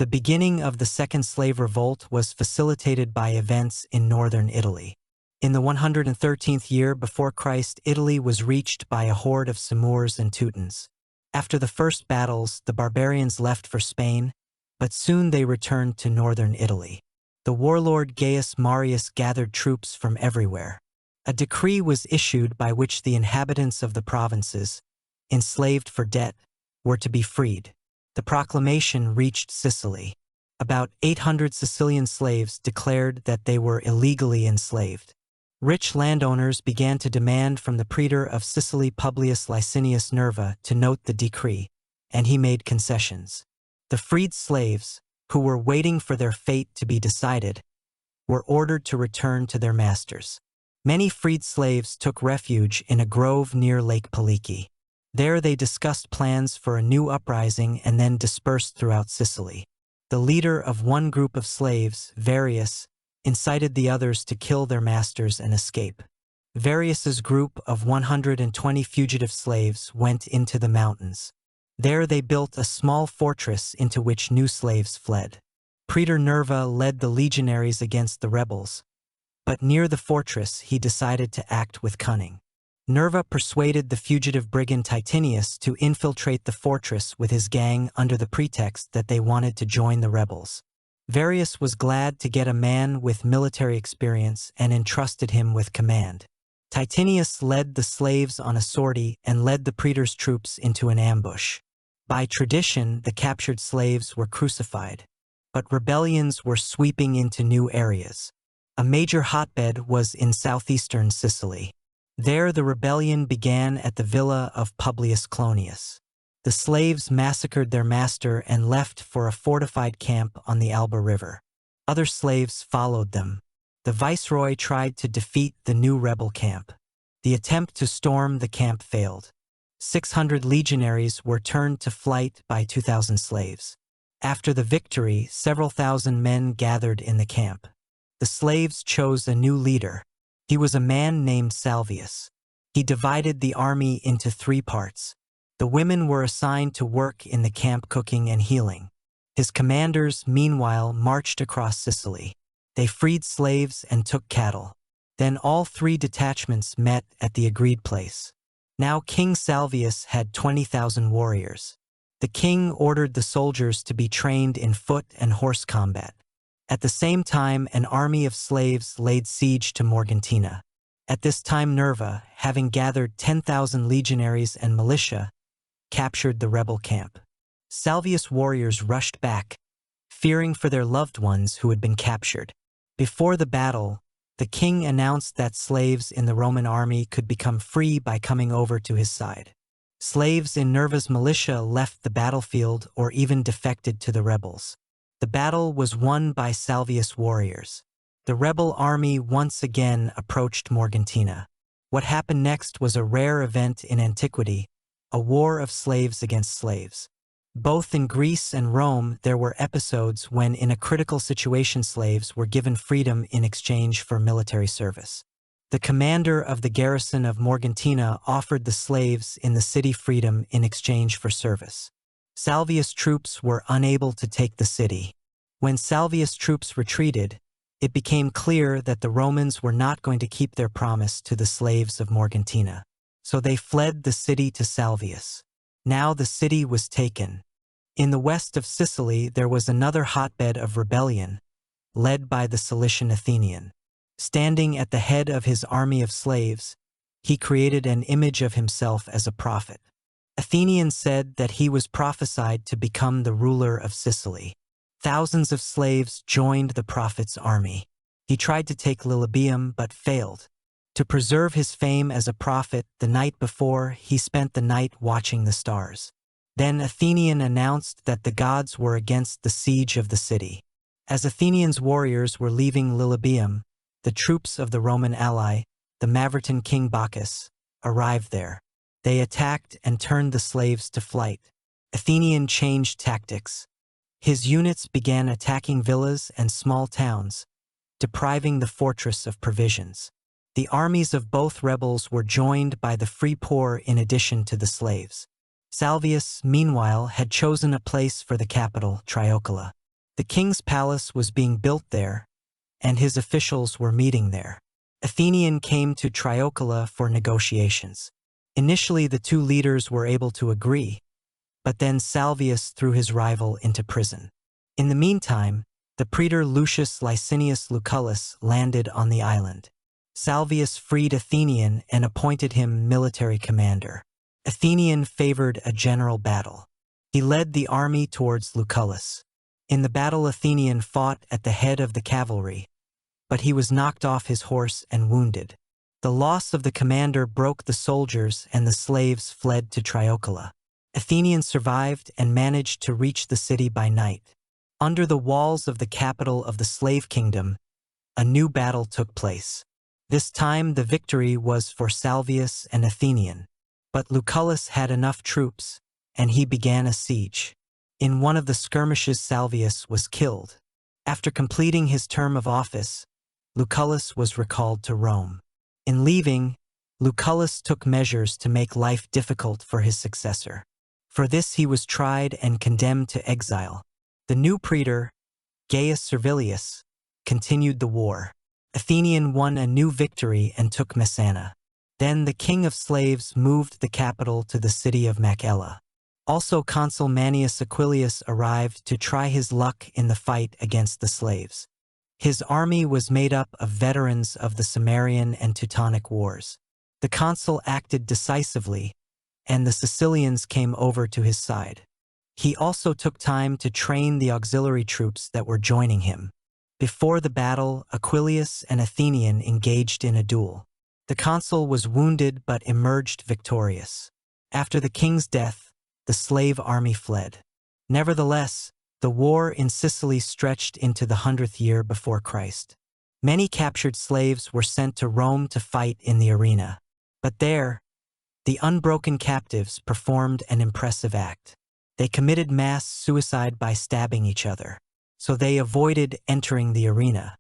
The beginning of the Second Slave Revolt was facilitated by events in northern Italy. In the 113th year before Christ, Italy was reached by a horde of Cimurs and Teutons. After the first battles, the barbarians left for Spain, but soon they returned to northern Italy. The warlord Gaius Marius gathered troops from everywhere. A decree was issued by which the inhabitants of the provinces, enslaved for debt, were to be freed. The proclamation reached Sicily. About 800 Sicilian slaves declared that they were illegally enslaved. Rich landowners began to demand from the praetor of Sicily, Publius Licinius Nerva, to note the decree, and he made concessions. The freed slaves, who were waiting for their fate to be decided, were ordered to return to their masters. Many freed slaves took refuge in a grove near Lake Paliki. There they discussed plans for a new uprising and then dispersed throughout Sicily. The leader of one group of slaves, Varius, incited the others to kill their masters and escape. Varius's group of 120 fugitive slaves went into the mountains. There they built a small fortress into which new slaves fled. Praetor Nerva led the legionaries against the rebels, but near the fortress he decided to act with cunning. Nerva persuaded the fugitive brigand Titinius to infiltrate the fortress with his gang under the pretext that they wanted to join the rebels. Varius was glad to get a man with military experience and entrusted him with command. Titinius led the slaves on a sortie and led the praetor's troops into an ambush. By tradition, the captured slaves were crucified, but rebellions were sweeping into new areas. A major hotbed was in southeastern Sicily. There the rebellion began at the villa of Publius Clonius. The slaves massacred their master and left for a fortified camp on the Alba River. Other slaves followed them. The viceroy tried to defeat the new rebel camp. The attempt to storm the camp failed. 600 legionaries were turned to flight by 2,000 slaves. After the victory, several thousand men gathered in the camp. The slaves chose a new leader. He was a man named Salvius. He divided the army into 3 parts. The women were assigned to work in the camp cooking and healing. His commanders, meanwhile, marched across Sicily. They freed slaves and took cattle. Then all 3 detachments met at the agreed place. Now King Salvius had 20,000 warriors. The king ordered the soldiers to be trained in foot and horse combat. At the same time, an army of slaves laid siege to Morgantina. At this time Nerva, having gathered 10,000 legionaries and militia, captured the rebel camp. Salvius' warriors rushed back, fearing for their loved ones who had been captured. Before the battle, the king announced that slaves in the Roman army could become free by coming over to his side. Slaves in Nerva's militia left the battlefield or even defected to the rebels. The battle was won by Salvius' warriors. The rebel army once again approached Morgantina. What happened next was a rare event in antiquity, a war of slaves against slaves. Both in Greece and Rome, there were episodes when, in a critical situation, slaves were given freedom in exchange for military service. The commander of the garrison of Morgantina offered the slaves in the city freedom in exchange for service. Salvius' troops were unable to take the city. When Salvius' troops retreated, it became clear that the Romans were not going to keep their promise to the slaves of Morgantina. So they fled the city to Salvius. Now the city was taken. In the west of Sicily there was another hotbed of rebellion, led by the Cilician Athenian. Standing at the head of his army of slaves, he created an image of himself as a prophet. Athenians said that he was prophesied to become the ruler of Sicily. Thousands of slaves joined the prophet's army. He tried to take Lilybaeum but failed. To preserve his fame as a prophet, the night before, he spent the night watching the stars. Then Athenian announced that the gods were against the siege of the city. As Athenians' warriors were leaving Lilybaeum, the troops of the Roman ally, the Mavritan king Bacchus, arrived there. They attacked and turned the slaves to flight. Athenian changed tactics. His units began attacking villas and small towns, depriving the fortress of provisions. The armies of both rebels were joined by the free poor in addition to the slaves. Salvius, meanwhile, had chosen a place for the capital, Triocula. The king's palace was being built there, and his officials were meeting there. Athenian came to Triocola for negotiations. Initially, the two leaders were able to agree, but then Salvius threw his rival into prison. In the meantime, the praetor Lucius Licinius Lucullus landed on the island. Salvius freed Athenian and appointed him military commander. Athenian favored a general battle. He led the army towards Lucullus. In the battle, Athenian fought at the head of the cavalry, but he was knocked off his horse and wounded. The loss of the commander broke the soldiers, and the slaves fled to Triocola. Athenian survived and managed to reach the city by night. Under the walls of the capital of the slave kingdom, a new battle took place. This time the victory was for Salvius and Athenian. But Lucullus had enough troops, and he began a siege. In one of the skirmishes, Salvius was killed. After completing his term of office, Lucullus was recalled to Rome. In leaving, Lucullus took measures to make life difficult for his successor. For this he was tried and condemned to exile. The new praetor, Gaius Servilius, continued the war. Athenian won a new victory and took Messana. Then the king of slaves moved the capital to the city of Macella. Also, consul Manius Aquilius arrived to try his luck in the fight against the slaves. His army was made up of veterans of the Cimerian and Teutonic wars. The consul acted decisively, and the Sicilians came over to his side. He also took time to train the auxiliary troops that were joining him. Before the battle, Aquilius and Athenian engaged in a duel. The consul was wounded but emerged victorious. After the king's death, the slave army fled. Nevertheless, the war in Sicily stretched into the 100th year before Christ. Many captured slaves were sent to Rome to fight in the arena. But there, the unbroken captives performed an impressive act. They committed mass suicide by stabbing each other, so they avoided entering the arena.